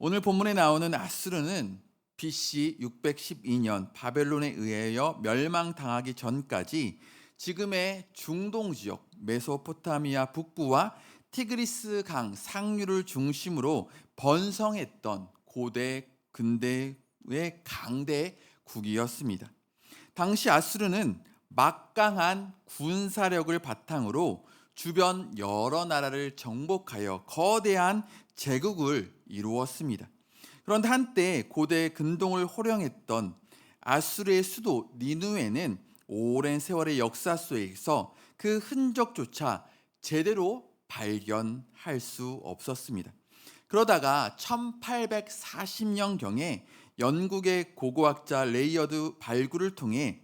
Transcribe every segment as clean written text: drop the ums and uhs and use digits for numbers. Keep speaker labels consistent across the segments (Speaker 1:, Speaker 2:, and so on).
Speaker 1: 오늘 본문에 나오는 아수르는 BC 612년 바벨론에 의하여 멸망당하기 전까지 지금의 중동 지역 메소포타미아 북부와 티그리스 강 상류를 중심으로 번성했던 고대 근대의 강대국이었습니다. 당시 아수르는 막강한 군사력을 바탕으로 주변 여러 나라를 정복하여 거대한 제국을 이루었습니다. 그런데 한때 고대 근동을 호령했던 아수르의 수도 니누에는 오랜 세월의 역사 속에서 그 흔적조차 제대로 발견할 수 없었습니다. 그러다가 1840년경에 영국의 고고학자 레이어드 발굴을 통해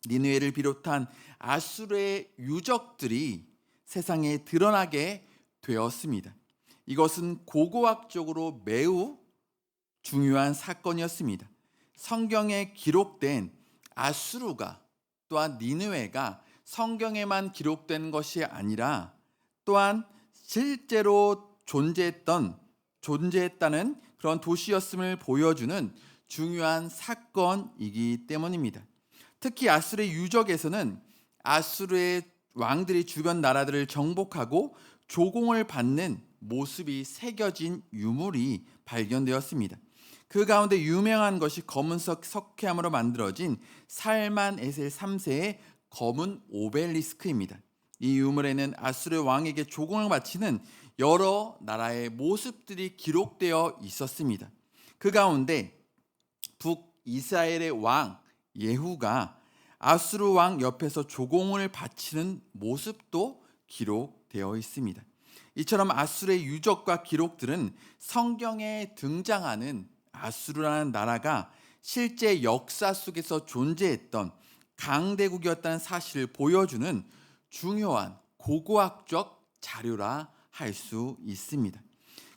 Speaker 1: 니느웨를 비롯한 아수르의 유적들이 세상에 드러나게 되었습니다. 이것은 고고학적으로 매우 중요한 사건이었습니다. 성경에 기록된 아수르가 또한 니느웨가 성경에만 기록된 것이 아니라 또한 실제로 존재했다는 그런 도시였음을 보여주는 중요한 사건이기 때문입니다. 특히 아수르의 유적에서는 아수르의 왕들이 주변 나라들을 정복하고 조공을 받는 모습이 새겨진 유물이 발견되었습니다. 그 가운데 유명한 것이 검은색 석회암으로 만들어진 살만 에셀 3세의 검은 오벨리스크입니다. 이 유물에는 아수르 왕에게 조공을 바치는 여러 나라의 모습들이 기록되어 있었습니다. 그 가운데 북이스라엘의 왕 예후가 아수르 왕 옆에서 조공을 바치는 모습도 기록되어 있습니다. 이처럼 아수르의 유적과 기록들은 성경에 등장하는 아수르라는 나라가 실제 역사 속에서 존재했던 강대국이었다는 사실을 보여주는 중요한 고고학적 자료라 할 수 있습니다.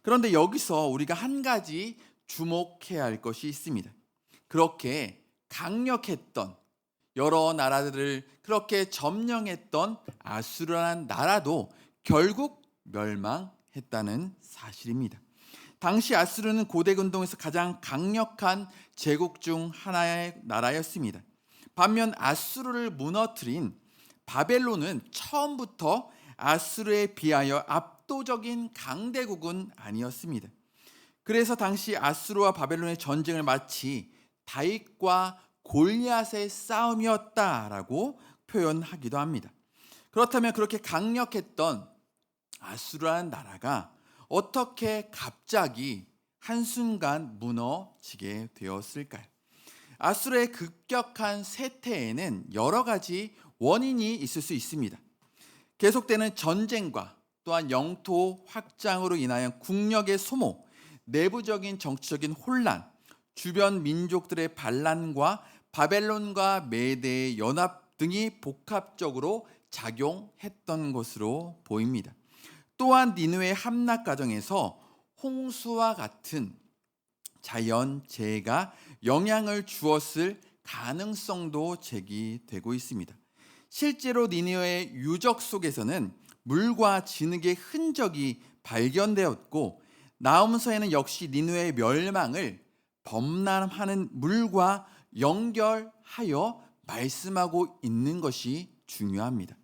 Speaker 1: 그런데 여기서 우리가 한 가지 주목해야 할 것이 있습니다. 그렇게 강력했던 여러 나라들을 그렇게 점령했던 아수르라는 나라도 결국 멸망했다는 사실입니다. 당시 아수르는 고대 근동에서 가장 강력한 제국 중 하나의 나라였습니다. 반면 아수르를 무너뜨린 바벨론은 처음부터 아수르에 비하여 압도적인 강대국은 아니었습니다. 그래서 당시 아수르와 바벨론의 전쟁을 마치 다윗과 골리앗의 싸움이었다라고 표현하기도 합니다. 그렇다면 그렇게 강력했던 아수르라는 나라가 어떻게 갑자기 한순간 무너지게 되었을까요? 아수르의 급격한 쇠퇴에는 여러 가지 원인이 있을 수 있습니다. 계속되는 전쟁과 또한 영토 확장으로 인하여 국력의 소모, 내부적인 정치적인 혼란, 주변 민족들의 반란과 바벨론과 메대의 연합 등이 복합적으로 작용했던 것으로 보입니다. 또한 니느웨의 함락 과정에서 홍수와 같은 자연재해가 영향을 주었을 가능성도 제기되고 있습니다. 실제로 니느웨의 유적 속에서는 물과 진흙의 흔적이 발견되었고 나훔서에는 역시 니느웨의 멸망을 범람하는 물과 연결하여 말씀하고 있는 것이 중요합니다.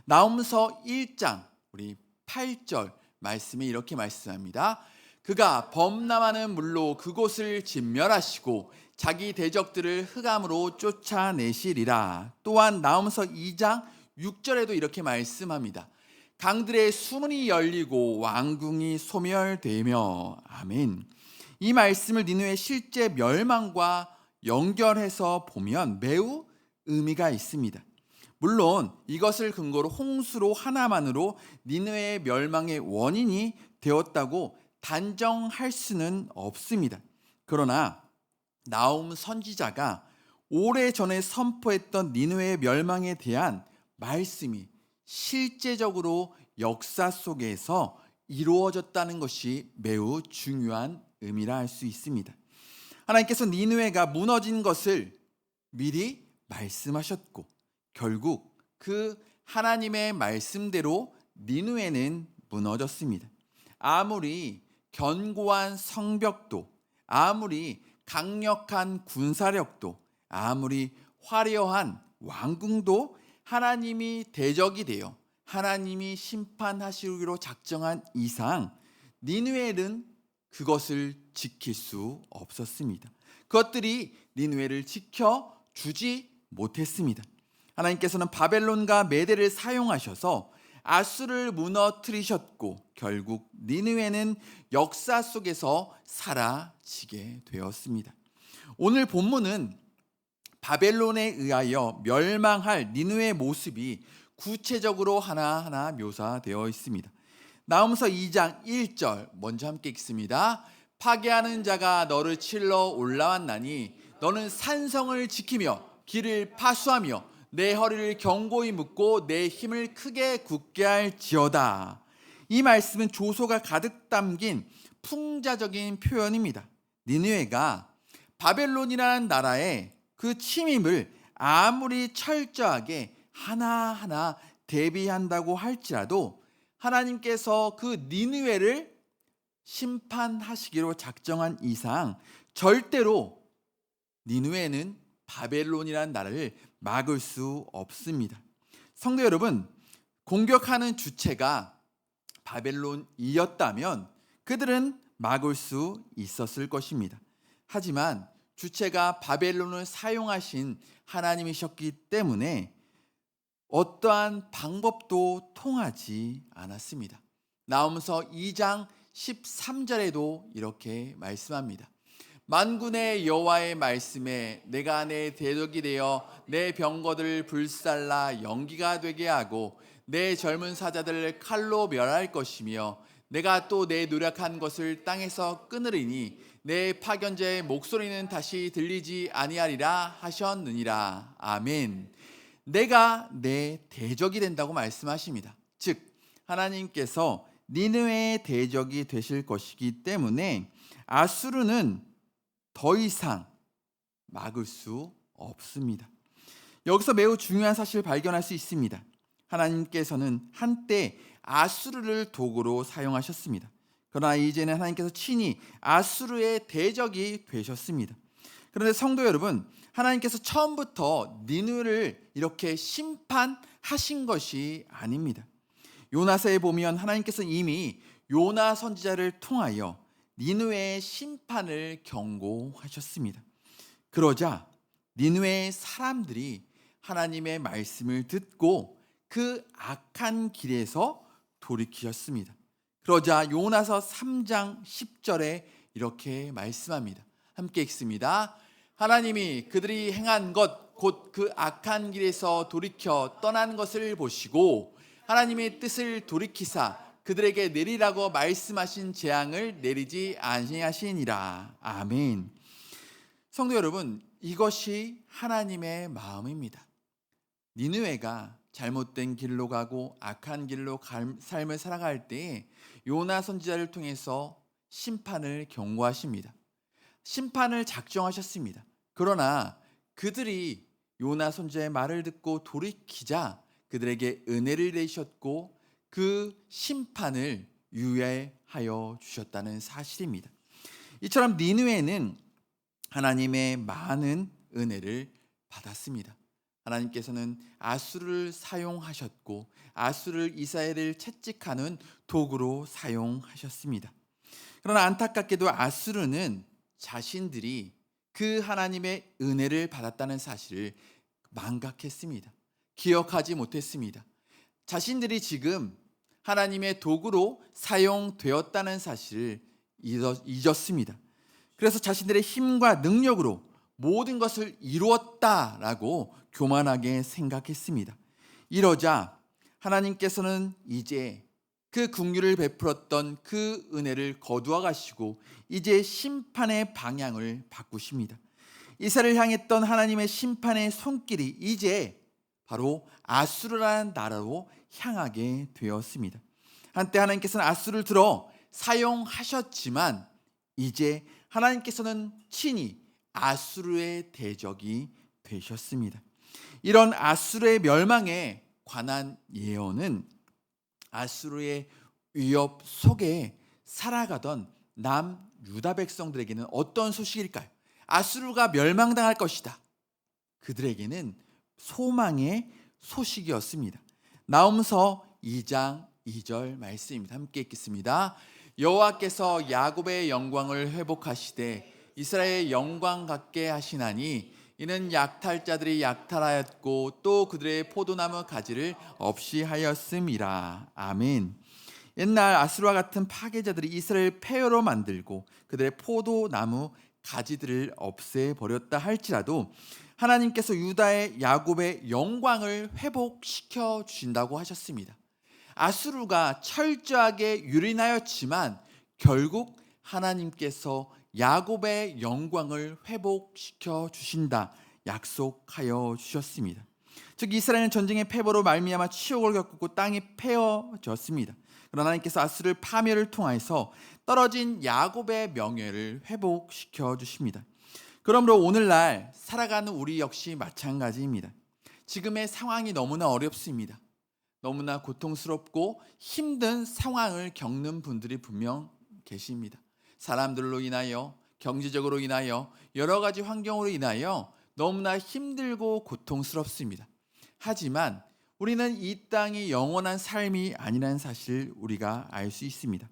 Speaker 1: 나훔서 1장 우리 8절 말씀에 이렇게 말씀합니다. 그가 범람하는 물로 그곳을 진멸하시고 자기 대적들을 흑암으로 쫓아내시리라. 또한 나훔서 2장 6절에도 이렇게 말씀합니다. 강들의 수문이 열리고 왕궁이 소멸되며 아멘. 이 말씀을 니느웨의 실제 멸망과 연결해서 보면 매우 의미가 있습니다. 물론 이것을 근거로 홍수로 하나만으로 니느웨의 멸망의 원인이 되었다고 단정할 수는 없습니다. 그러나 나훔 선지자가 오래전에 선포했던 니느웨의 멸망에 대한 말씀이 실제적으로 역사 속에서 이루어졌다는 것이 매우 중요한 의미라 할 수 있습니다. 하나님께서 니느웨가 무너진 것을 미리 말씀하셨고 결국 그 하나님의 말씀대로 니느웨는 무너졌습니다. 아무리 견고한 성벽도, 아무리 강력한 군사력도, 아무리 화려한 왕궁도 하나님이 대적이 되어 하나님이 심판하시기로 작정한 이상 니느웨는 그것을 지킬 수 없었습니다. 그것들이 니느웨를 지켜주지 못했습니다. 하나님께서는 바벨론과 메대를 사용하셔서 아수를 무너뜨리셨고 결국 니느웨는 역사 속에서 사라지게 되었습니다. 오늘 본문은 바벨론에 의하여 멸망할 니느웨의 모습이 구체적으로 하나하나 묘사되어 있습니다. 나훔서 2장 1절 먼저 함께 읽습니다. 파괴하는 자가 너를 칠러 올라왔나니 너는 산성을 지키며 길을 파수하며 내 허리를 견고히 묶고 내 힘을 크게 굳게 할지어다. 이 말씀은 조소가 가득 담긴 풍자적인 표현입니다. 니느웨가 바벨론이라는 나라의 그 침입을 아무리 철저하게 하나하나 대비한다고 할지라도 하나님께서 그 니느웨를 심판하시기로 작정한 이상 절대로 니느웨는 바벨론이라는 나라를 막을 수 없습니다. 성도 여러분, 공격하는 주체가 바벨론이었다면 그들은 막을 수 있었을 것입니다. 하지만 주체가 바벨론을 사용하신 하나님이셨기 때문에 어떠한 방법도 통하지 않았습니다. 나훔서 2장 13절에도 이렇게 말씀합니다. 만군의 여호와의 말씀에 내가 내 대적이 되어 내 병거들을 불살라 연기가 되게 하고 내 젊은 사자들을 칼로 멸할 것이며 내가 또 내 노력한 것을 땅에서 끊으리니 내 파견자의 목소리는 다시 들리지 아니하리라 하셨느니라. 아멘. 내가 내 대적이 된다고 말씀하십니다. 즉 하나님께서 니느웨의 대적이 되실 것이기 때문에 아수르는 더 이상 막을 수 없습니다. 여기서 매우 중요한 사실을 발견할 수 있습니다. 하나님께서는 한때 아수르를 도구로 사용하셨습니다. 그러나 이제는 하나님께서 친히 아수르의 대적이 되셨습니다. 그런데 성도 여러분, 하나님께서 처음부터 니느웨를 이렇게 심판하신 것이 아닙니다. 요나서에 보면 하나님께서 이미 요나 선지자를 통하여 니느웨의 심판을 경고하셨습니다. 그러자 니느웨의 사람들이 하나님의 말씀을 듣고 그 악한 길에서 돌이키셨습니다. 그러자 요나서 3장 10절에 이렇게 말씀합니다. 함께 읽습니다. 하나님이 그들이 행한 것 곧 그 악한 길에서 돌이켜 떠난 것을 보시고 하나님의 뜻을 돌이키사 그들에게 내리라고 말씀하신 재앙을 내리지 아니하시니라. 아멘. 성도 여러분, 이것이 하나님의 마음입니다. 니느웨가 잘못된 길로 가고 악한 길로 삶을 살아갈 때에 요나 선지자를 통해서 심판을 경고하십니다. 심판을 작정하셨습니다. 그러나 그들이 요나 선지자의 말을 듣고 돌이키자 그들에게 은혜를 내셨고 그 심판을 유예하여 주셨다는 사실입니다. 이처럼 니느웨는 하나님의 많은 은혜를 받았습니다. 하나님께서는 아수르를 사용하셨고 아수르를 이스라엘을 채찍하는 도구로 사용하셨습니다. 그러나 안타깝게도 아수르는 자신들이 그 하나님의 은혜를 받았다는 사실을 망각했습니다. 기억하지 못했습니다. 자신들이 지금 하나님의 도구로 사용되었다는 사실을 잊었습니다. 그래서 자신들의 힘과 능력으로 모든 것을 이루었다라고 교만하게 생각했습니다. 이러자 하나님께서는 이제 그 긍휼을 베풀었던 그 은혜를 거두어 가시고 이제 심판의 방향을 바꾸십니다. 이스라엘을 향했던 하나님의 심판의 손길이 이제 바로 아수르라는 나라로 향하게 되었습니다. 한때 하나님께서는 아수르를 들어 사용하셨지만 이제 하나님께서는 친히 아수르의 대적이 되셨습니다. 이런 아수르의 멸망에 관한 예언은 아수르의 위협 속에 살아가던 남유다 백성들에게는 어떤 소식일까요? 아수르가 멸망당할 것이다. 그들에게는 소망의 소식이었습니다. 나홈서 2장 2절 말씀입니다. 함께 읽겠습니다. 여호와께서 야곱의 영광을 회복하시되 이스라엘의 영광 같게 하시나니 이는 약탈자들이 약탈하였고 또 그들의 포도나무 가지를 없이 하였음이라. 아멘. 옛날 아수르와 같은 파괴자들이 이스라엘 폐허로 만들고 그들의 포도나무 가지들을 없애버렸다 할지라도 하나님께서 유다의 야곱의 영광을 회복시켜 주신다고 하셨습니다. 아수르가 철저하게 유린하였지만 결국 하나님께서 야곱의 영광을 회복시켜 주신다 약속하여 주셨습니다. 즉 이스라엘은 전쟁의 패배로 말미암아 치욕을 겪고 땅이 패어졌습니다. 그러나 하나님께서 아수르 파멸을 통하여서 떨어진 야곱의 명예를 회복시켜 주십니다. 그러므로 오늘날 살아가는 우리 역시 마찬가지입니다. 지금의 상황이 너무나 어렵습니다. 너무나 고통스럽고 힘든 상황을 겪는 분들이 분명 계십니다. 사람들로 인하여, 경제적으로 인하여, 여러 가지 환경으로 인하여 너무나 힘들고 고통스럽습니다. 하지만 우리는 이 땅이 영원한 삶이 아니라는 사실을 우리가 알 수 있습니다.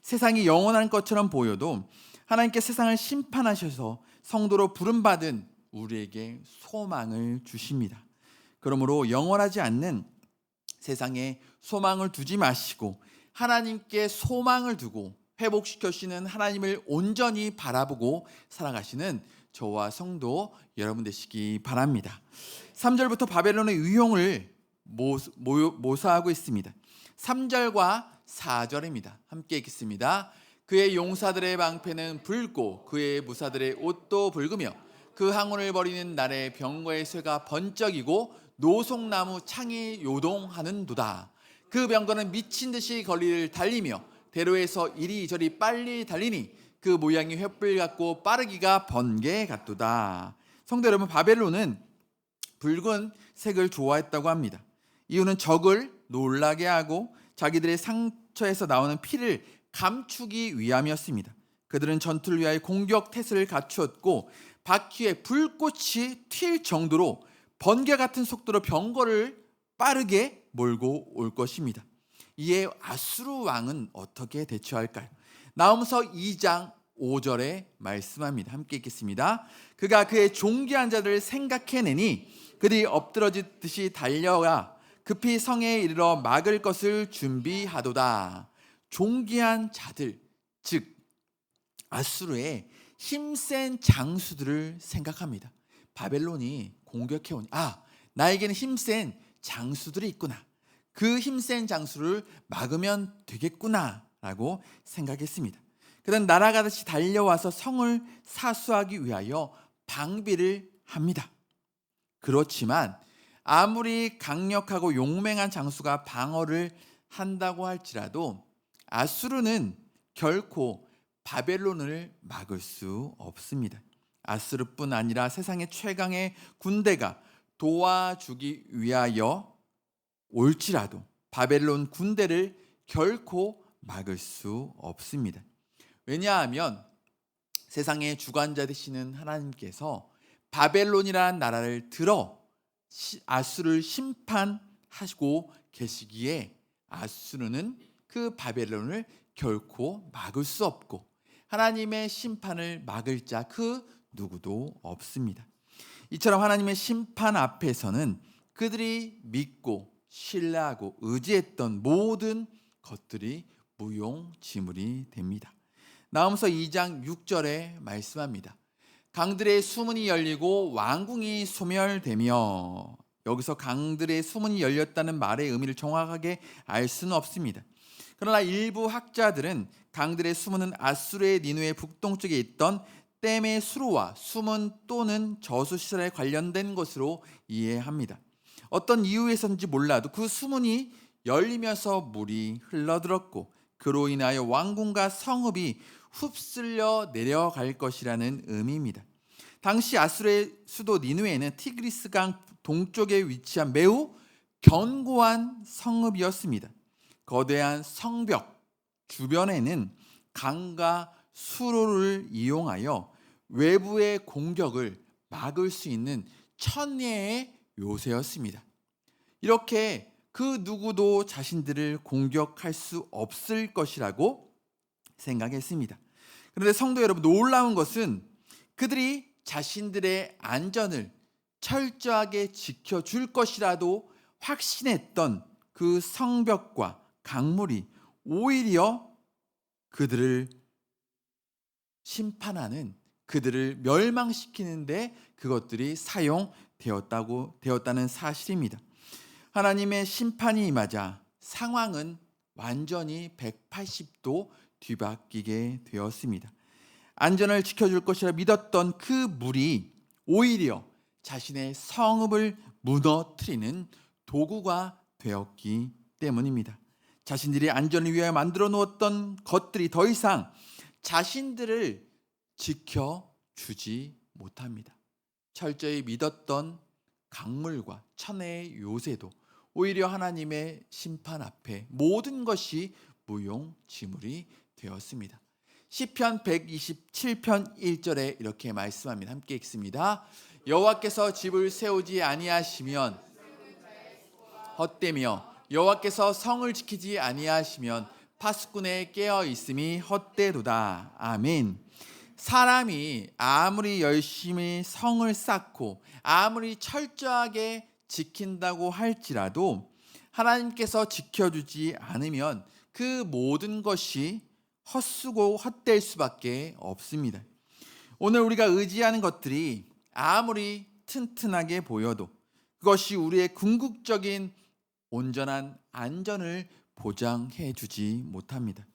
Speaker 1: 세상이 영원한 것처럼 보여도 하나님께 세상을 심판하셔서 성도로 부름받은 우리에게 소망을 주십니다. 그러므로 영원하지 않는 세상에 소망을 두지 마시고 하나님께 소망을 두고 회복시켜 주시는 하나님을 온전히 바라보고 살아가시는 저와 성도 여러분 되시기 바랍니다. 3절부터 바벨론의 위용을 모사하고 있습니다. 3절과 4절입니다. 함께 읽겠습니다. 그의 용사들의 방패는 붉고 그의 무사들의 옷도 붉으며 그 항온을 벌이는 날에 병거의 쇠가 번쩍이고 노송나무 창이 요동하는도다. 그 병거는 미친 듯이 거리를 달리며 대로에서 이리저리 빨리 달리니 그 모양이 횃불 같고 빠르기가 번개 같도다. 성도 여러분, 바벨론은 붉은 색을 좋아했다고 합니다. 이유는 적을 놀라게 하고 자기들의 상처에서 나오는 피를 감추기 위함이었습니다. 그들은 전투를 위하여 공격 태세를 갖추었고 바퀴에 불꽃이 튈 정도로 번개 같은 속도로 병거를 빠르게 몰고 올 것입니다. 이에 아수르 왕은 어떻게 대처할까요? 나홈서 2장 5절에 말씀합니다. 함께 읽겠습니다. 그가 그의 존귀한 자들을 생각해내니 그들이 엎드러지듯이 달려가 급히 성에 이르러 막을 것을 준비하도다. 존귀한 자들, 즉 아수르의 힘센 장수들을 생각합니다. 바벨론이 공격해오니 나에게는 힘센 장수들이 있구나. 그 힘센 장수를 막으면 되겠구나 라고 생각했습니다. 그는 날아가듯이 달려와서 성을 사수하기 위하여 방비를 합니다. 그렇지만 아무리 강력하고 용맹한 장수가 방어를 한다고 할지라도 아수르는 결코 바벨론을 막을 수 없습니다. 아수르뿐 아니라 세상의 최강의 군대가 도와주기 위하여 올지라도 바벨론 군대를 결코 막을 수 없습니다. 왜냐하면 세상의 주관자 되시는 하나님께서 바벨론이라는 나라를 들어 아수르를 심판하시고 계시기에 아수르는 그 바벨론을 결코 막을 수 없고 하나님의 심판을 막을 자 그 누구도 없습니다. 이처럼 하나님의 심판 앞에서는 그들이 믿고 신뢰하고 의지했던 모든 것들이 무용지물이 됩니다. 나홈서 2장 6절에 말씀합니다. 강들의 수문이 열리고 왕궁이 소멸되며, 여기서 강들의 수문이 열렸다는 말의 의미를 정확하게 알 수는 없습니다. 그러나 일부 학자들은 강들의 수문은 아수르의 니누의 북동쪽에 있던 댐의 수로와 수문 또는 저수시설에 관련된 것으로 이해합니다. 어떤 이유에서인지 몰라도 그 수문이 열리면서 물이 흘러들었고 그로 인하여 왕궁과 성읍이 휩쓸려 내려갈 것이라는 의미입니다. 당시 아수르의 수도 니누에는 티그리스강 동쪽에 위치한 매우 견고한 성읍이었습니다. 거대한 성벽 주변에는 강과 수로를 이용하여 외부의 공격을 막을 수 있는 천혜의 요새였습니다. 이렇게 그 누구도 자신들을 공격할 수 없을 것이라고 생각했습니다. 그런데 성도 여러분, 놀라운 것은 그들이 자신들의 안전을 철저하게 지켜줄 것이라도 확신했던 그 성벽과 강물이 오히려 그들을 심판하는, 그들을 멸망시키는데 그것들이 사용되었다는 사실입니다. 하나님의 심판이 임하자 상황은 완전히 180도 뒤바뀌게 되었습니다. 안전을 지켜줄 것이라 믿었던 그 물이 오히려 자신의 성읍을 무너뜨리는 도구가 되었기 때문입니다. 자신들이 안전을 위하여 만들어 놓았던 것들이 더 이상 자신들을 지켜주지 못합니다. 철저히 믿었던 강물과 천혜의 요새도 오히려 하나님의 심판 앞에 모든 것이 무용지물이 되었습니다. 시편 127편 1절에 이렇게 말씀합니다. 함께 읽습니다. 여호와께서 집을 세우지 아니하시면 헛되며 여호와께서 성을 지키지 아니하시면 파수꾼의 깨어 있음이 헛되도다. 아멘. 사람이 아무리 열심히 성을 쌓고 아무리 철저하게 지킨다고 할지라도 하나님께서 지켜주지 않으면 그 모든 것이 헛수고 헛될 수밖에 없습니다. 오늘 우리가 의지하는 것들이 아무리 튼튼하게 보여도 그것이 우리의 궁극적인 온전한 안전을 보장해 주지 못합니다.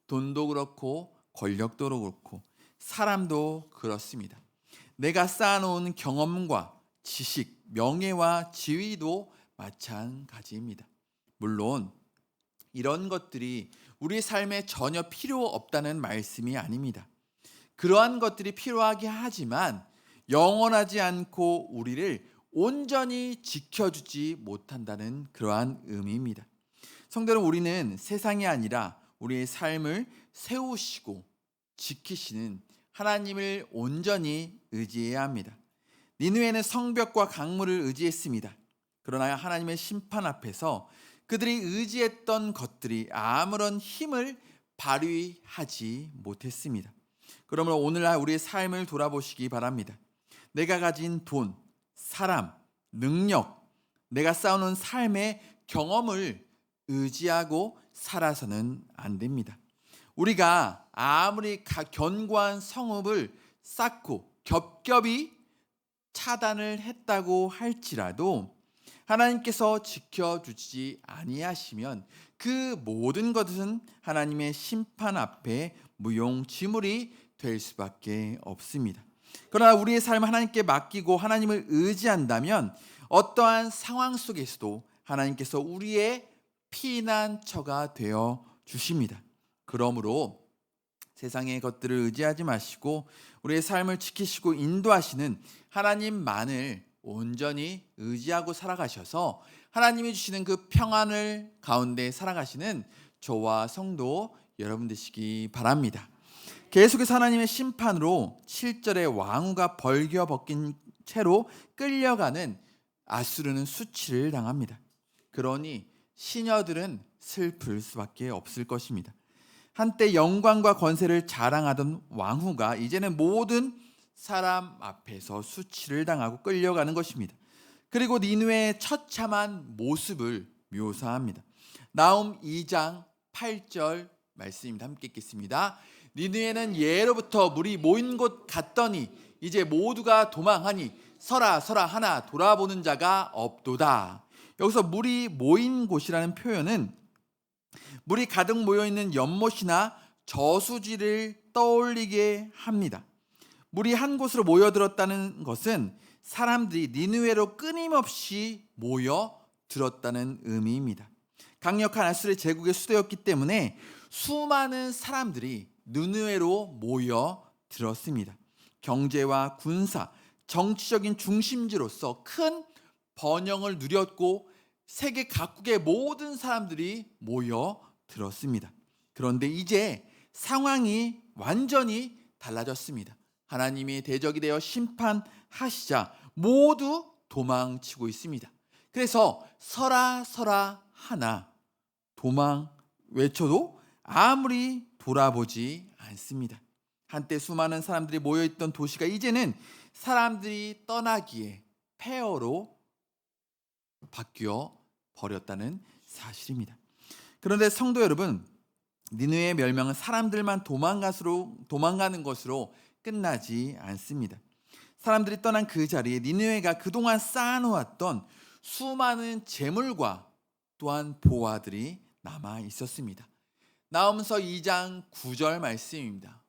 Speaker 1: 돈도 그렇고 권력도 그렇고 사람도 그렇습니다. 내가 쌓아놓은 경험과 지식, 명예와 지위도 마찬가지입니다. 물론 이런 것들이 우리 삶에 전혀 필요 없다는 말씀이 아닙니다. 그러한 것들이 필요하게 하지만 영원하지 않고 우리를 온전히 지켜주지 못한다는 그러한 의미입니다. 성도 여러분, 우리는 세상이 아니라 우리의 삶을 세우시고 지키시는 하나님을 온전히 의지해야 합니다. 니느웨는 성벽과 강물을 의지했습니다. 그러나 하나님의 심판 앞에서 그들이 의지했던 것들이 아무런 힘을 발휘하지 못했습니다. 그러므로 오늘날 우리의 삶을 돌아보시기 바랍니다. 내가 가진 돈, 사람, 능력, 내가 쌓아놓은 삶의 경험을 의지하고 살아서는 안 됩니다. 우리가 아무리 견고한 성읍을 쌓고 겹겹이 차단을 했다고 할지라도 하나님께서 지켜주지 아니하시면 그 모든 것은 하나님의 심판 앞에 무용지물이 될 수밖에 없습니다. 그러나 우리의 삶을 하나님께 맡기고 하나님을 의지한다면 어떠한 상황 속에서도 하나님께서 우리의 피난처가 되어 주십니다. 그러므로 세상의 것들을 의지하지 마시고 우리의 삶을 지키시고 인도하시는 하나님만을 온전히 의지하고 살아가셔서 하나님이 주시는 그 평안을 가운데 살아가시는 저와 성도 여러분 되시기 바랍니다. 계속해서 하나님의 심판으로 7절에 왕후가 벌겨 벗긴 채로 끌려가는 아수르는 수치를 당합니다. 그러니 시녀들은 슬플 수밖에 없을 것입니다. 한때 영광과 권세를 자랑하던 왕후가 이제는 모든 사람 앞에서 수치를 당하고 끌려가는 것입니다. 그리고 니느웨의 처참한 모습을 묘사합니다. 나훔 2장 8절 말씀입니다. 함께 읽겠습니다. 니느웨는 예로부터 물이 모인 곳 같더니 이제 모두가 도망하니 서라 서라 하나 돌아보는 자가 없도다. 여기서 물이 모인 곳이라는 표현은 물이 가득 모여있는 연못이나 저수지를 떠올리게 합니다. 물이 한 곳으로 모여들었다는 것은 사람들이 니느웨로 끊임없이 모여들었다는 의미입니다. 강력한 아수르의 제국의 수도였기 때문에 수많은 사람들이 니느웨로 모여들었습니다. 경제와 군사, 정치적인 중심지로서 큰 번영을 누렸고 세계 각국의 모든 사람들이 모여들었습니다. 그런데 이제 상황이 완전히 달라졌습니다. 하나님이 대적이 되어 심판하시자 모두 도망치고 있습니다. 그래서 서라 서라 하나 도망 외쳐도 아무리 돌아보지 않습니다. 한때 수많은 사람들이 모여있던 도시가 이제는 사람들이 떠나기에 폐허로 바뀌어 버렸다는 사실입니다. 그런데 성도 여러분, 니느웨의 멸망은 사람들만 도망가는 것으로 끝나지 않습니다. 사람들이 떠난 그 자리에 니느웨가 그동안 쌓아놓았던 수많은 재물과 또한 보화들이 남아 있었습니다. 나홈서 2장 9절 말씀입니다.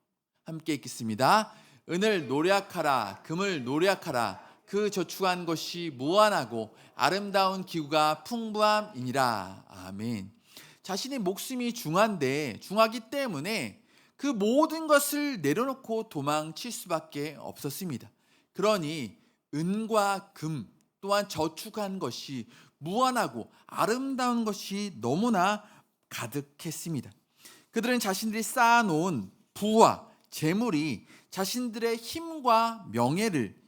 Speaker 1: 함께 읽겠습니다. 은을 노략하라, 금을 노략하라. 그 저축한 것이 무한하고 아름다운 기구가 풍부함이니라. 아멘. 자신의 목숨이 중하기 때문에 그 모든 것을 내려놓고 도망칠 수밖에 없었습니다. 그러니 은과 금 또한 저축한 것이 무한하고 아름다운 것이 너무나 가득했습니다. 그들은 자신들이 쌓아놓은 부와 재물이 자신들의 힘과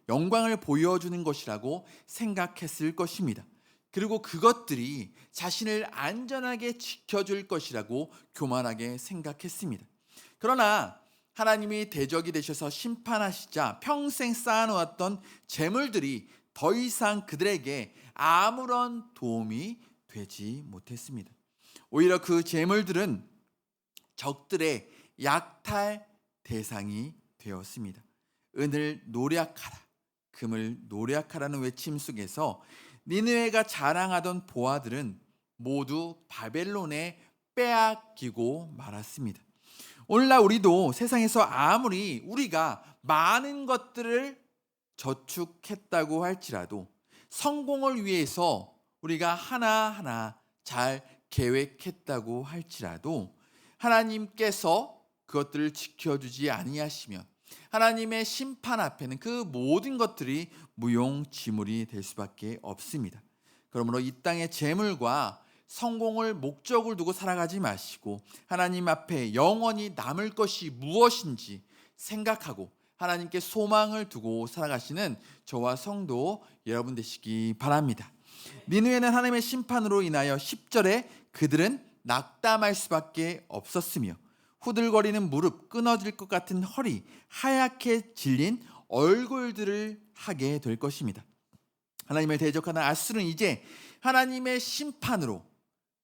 Speaker 1: 영광을 보여주는 것이라고 생각했을 것입니다. 그리고 그것들이 자신을 안전하게 지켜줄 것이라고 교만하게 생각했습니다. 그러나 하나님이 대적이 되셔서 심판하시자 평생 쌓아놓았던 재물들이 더 이상 그들에게 아무런 도움이 되지 못했습니다. 오히려 그 재물들은 적들의 약탈 대상이 되었습니다. 은을 노략하라, 금을 노략하라는 외침 속에서 니느웨가 자랑하던 보화들은 모두 바벨론에 빼앗기고 말았습니다. 오늘날 우리도 세상에서 아무리 우리가 많은 것들을 저축했다고 할지라도 성공을 위해서 우리가 하나하나 잘 계획했다고 할지라도 하나님께서 그것들을 지켜주지 아니하시면 하나님의 심판 앞에는 그 모든 것들이 무용지물이 될 수밖에 없습니다. 그러므로 이 땅의 재물과 성공을 목적을 두고 살아가지 마시고 하나님 앞에 영원히 남을 것이 무엇인지 생각하고 하나님께 소망을 두고 살아가시는 저와 성도 여러분 되시기 바랍니다. 니느웨는 하나님의 심판으로 인하여 10절에 그들은 낙담할 수밖에 없었으며 후들거리는 무릎, 끊어질 것 같은 허리, 하얗게 질린 얼굴들을 하게 될 것입니다. 하나님을 대적하는 아수르는 이제 하나님의 심판으로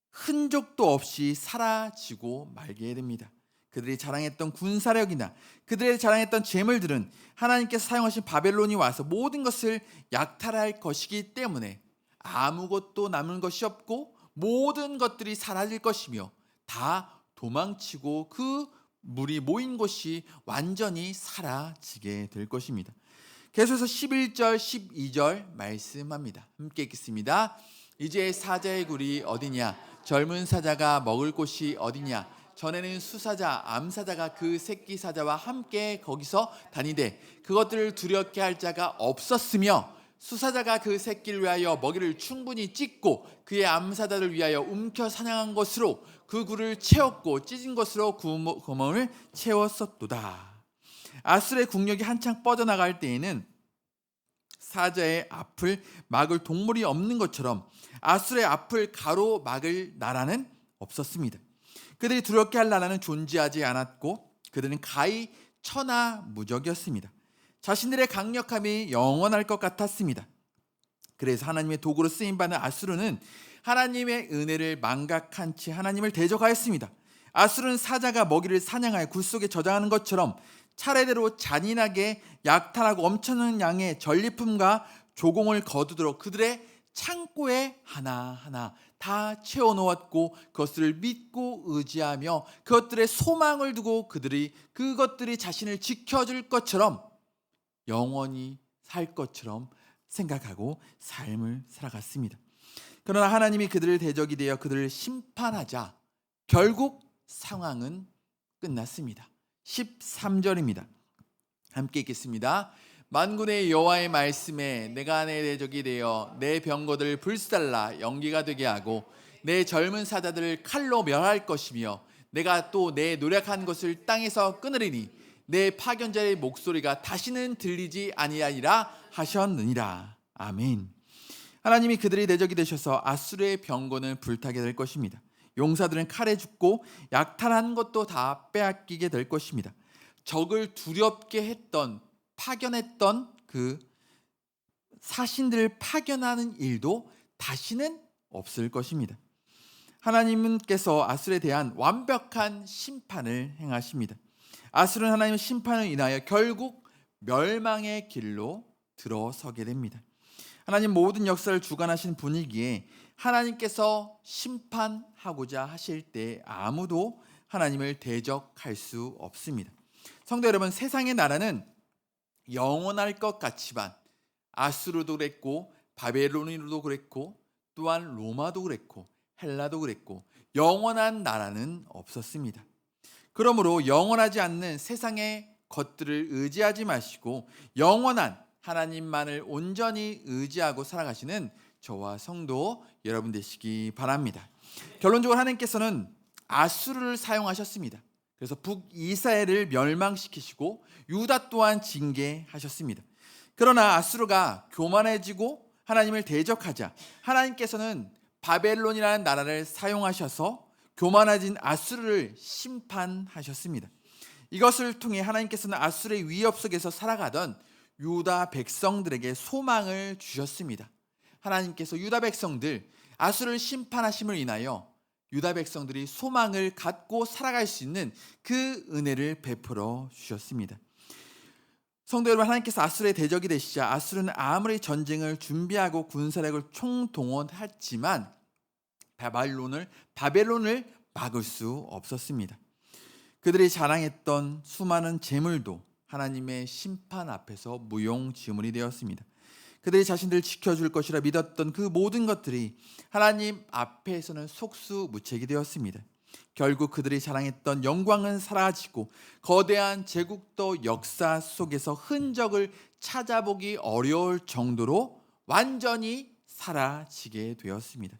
Speaker 1: 흔적도 없이 사라지고 말게 됩니다. 그들이 자랑했던 군사력이나 그들이 자랑했던 재물들은 하나님께서 사용하신 바벨론이 와서 모든 것을 약탈할 것이기 때문에 아무것도 남은 것이 없고 모든 것들이 사라질 것이며 다 도망치고 그 물이 모인 곳이 완전히 사라지게 될 것입니다. 계속해서 11절 12절 말씀합니다. 함께 읽겠습니다. 이제 사자의 굴이 어디냐? 젊은 사자가 먹을 곳이 어디냐? 전에는 수사자, 암사자가 그 새끼 사자와 함께 거기서 다니되 그것들을 두렵게 할 자가 없었으며 수사자가 그 새끼를 위하여 먹이를 충분히 찢고 그의 암사자를 위하여 움켜 사냥한 것으로 그 굴을 채웠고 찢은 것으로 구멍을 채웠었도다. 아수르의 국력이 한창 뻗어나갈 때에는 사자의 앞을 막을 동물이 없는 것처럼 아수르의 앞을 가로막을 나라는 없었습니다. 그들이 두렵게 할 나라는 존재하지 않았고 그들은 가히 천하무적이었습니다. 자신들의 강력함이 영원할 것 같았습니다. 그래서 하나님의 도구로 쓰임받는 아수르는 하나님의 은혜를 망각한 채 하나님을 대적하였습니다. 아수르는 사자가 먹이를 사냥하여 굴 속에 저장하는 것처럼 차례대로 잔인하게 약탈하고 엄청난 양의 전리품과 조공을 거두도록 그들의 창고에 하나하나 다 채워놓았고 그것을 믿고 의지하며 그것들의 소망을 두고 그것들이 자신을 지켜줄 것처럼 영원히 살 것처럼 생각하고 삶을 살아갔습니다. 그러나 하나님이 그들을 대적이 되어 그들을 심판하자 결국 상황은 끝났습니다. 13절입니다. 함께 읽겠습니다. 만군의 여호와의 말씀에 내가 내 대적이 되어 내 병거들을 불살라 연기가 되게 하고 내 젊은 사자들을 칼로 멸할 것이며 내가 또 내 노력한 것을 땅에서 끊으리니 내 파견자의 목소리가 다시는 들리지 아니하리라 하셨느니라. 아멘. 하나님이 그들의 대적이 되셔서 아수르의 병거는 불타게 될 것입니다. 용사들은 칼에 죽고 약탈한 것도 다 빼앗기게 될 것입니다. 적을 두렵게 했던, 파견했던 그 사신들을 파견하는 일도 다시는 없을 것입니다. 하나님께서 아수르에 대한 완벽한 심판을 행하십니다. 아수르는 하나님의 심판을 인하여 결국 멸망의 길로 들어서게 됩니다. 하나님 모든 역사를 주관하신 분이기에 하나님께서 심판하고자 하실 때 아무도 하나님을 대적할 수 없습니다. 성도 여러분, 세상의 나라는 영원할 것 같지만 아수르도 그랬고 바벨론도 그랬고 또한 로마도 그랬고 헬라도 그랬고 영원한 나라는 없었습니다. 그러므로 영원하지 않는 세상의 것들을 의지하지 마시고 영원한 하나님만을 온전히 의지하고 살아가시는 저와 성도 여러분 되시기 바랍니다. 결론적으로 하나님께서는 아수르를 사용하셨습니다. 그래서 북이스라엘을 멸망시키시고 유다 또한 징계하셨습니다. 그러나 아수르가 교만해지고 하나님을 대적하자 하나님께서는 바벨론이라는 나라를 사용하셔서 교만해진 아수르를 심판하셨습니다. 이것을 통해 하나님께서는 아수르의 위협 속에서 살아가던 유다 백성들에게 소망을 주셨습니다. 하나님께서 유다 백성들, 아수르를 심판하심을 인하여 유다 백성들이 소망을 갖고 살아갈 수 있는 그 은혜를 베풀어 주셨습니다. 성도 여러분, 하나님께서 아수르의 대적이 되시자 아수르는 아무리 전쟁을 준비하고 군사력을 총동원했지만 바벨론을 막을 수 없었습니다. 그들이 자랑했던 수많은 재물도 하나님의 심판 앞에서 무용지물이 되었습니다. 그들이 자신들을 지켜줄 것이라 믿었던 그 모든 것들이 하나님 앞에서는 속수무책이 되었습니다. 결국 그들이 자랑했던 영광은 사라지고 거대한 제국도 역사 속에서 흔적을 찾아보기 어려울 정도로 완전히 사라지게 되었습니다.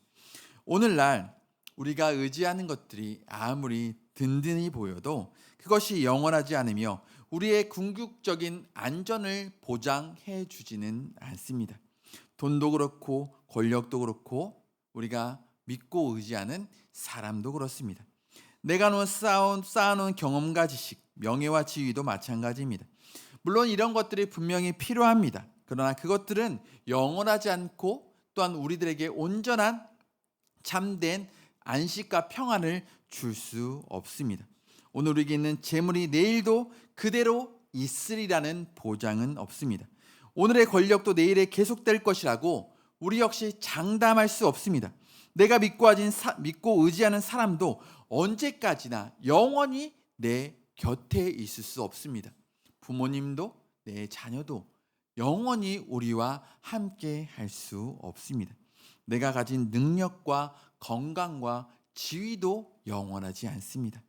Speaker 1: 오늘날 우리가 의지하는 것들이 아무리 든든히 보여도 그것이 영원하지 않으며 우리의 궁극적인 안전을 보장해 주지는 않습니다. 돈도 그렇고 권력도 그렇고 우리가 믿고 의지하는 사람도 그렇습니다. 내가 쌓아놓은 경험과 지식, 명예와 지위도 마찬가지입니다. 물론 이런 것들이 분명히 필요합니다. 그러나 그것들은 영원하지 않고 또한 우리들에게 온전한 참된 안식과 평안을 줄 수 없습니다. 오늘 우리에게 있는 재물이 내일도 그대로 있으리라는 보장은 없습니다. 오늘의 권력도 내일에 계속될 것이라고 우리 역시 장담할 수 없습니다. 내가 믿고 의지하는 사람도 언제까지나 영원히 내 곁에 있을 수 없습니다. 부모님도 내 자녀도 영원히 우리와 함께 할 수 없습니다. 내가 가진 능력과 건강과 지위도 영원하지 않습니다.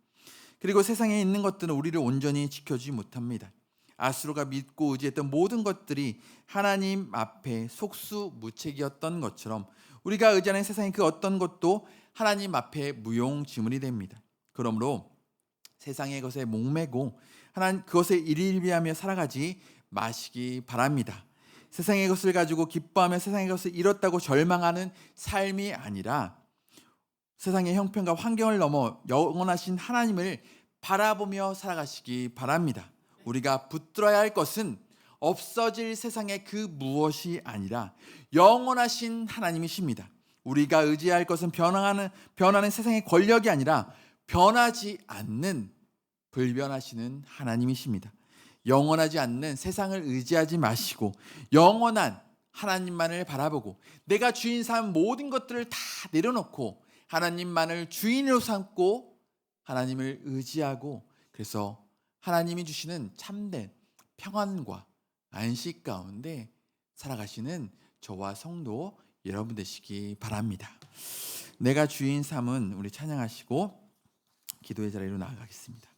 Speaker 1: 그리고 세상에 있는 것들은 우리를 온전히 지켜주지 못합니다. 아수르가 믿고 의지했던 모든 것들이 하나님 앞에 속수무책이었던 것처럼 우리가 의지하는 세상의 그 어떤 것도 하나님 앞에 무용지물이 됩니다. 그러므로 세상의 것에 목매고 하나님 그것에 일일비하며 살아가지 마시기 바랍니다. 세상의 것을 가지고 기뻐하며 세상의 것을 잃었다고 절망하는 삶이 아니라 세상의 형편과 환경을 넘어 영원하신 하나님을 바라보며 살아가시기 바랍니다. 우리가 붙들어야 할 것은 없어질 세상의 그 무엇이 아니라 영원하신 하나님이십니다. 우리가 의지할 것은 변하는 세상의 권력이 아니라 변하지 않는 불변하시는 하나님이십니다. 영원하지 않는 세상을 의지하지 마시고 영원한 하나님만을 바라보고 내가 주인 삼은 모든 것들을 다 내려놓고 하나님만을 주인으로 삼고 하나님을 의지하고 그래서 하나님이 주시는 참된 평안과 안식 가운데 살아가시는 저와 성도 여러분 되시기 바랍니다. 내가 주인 삼은 우리 찬양하시고 기도의 자리로 나아가겠습니다.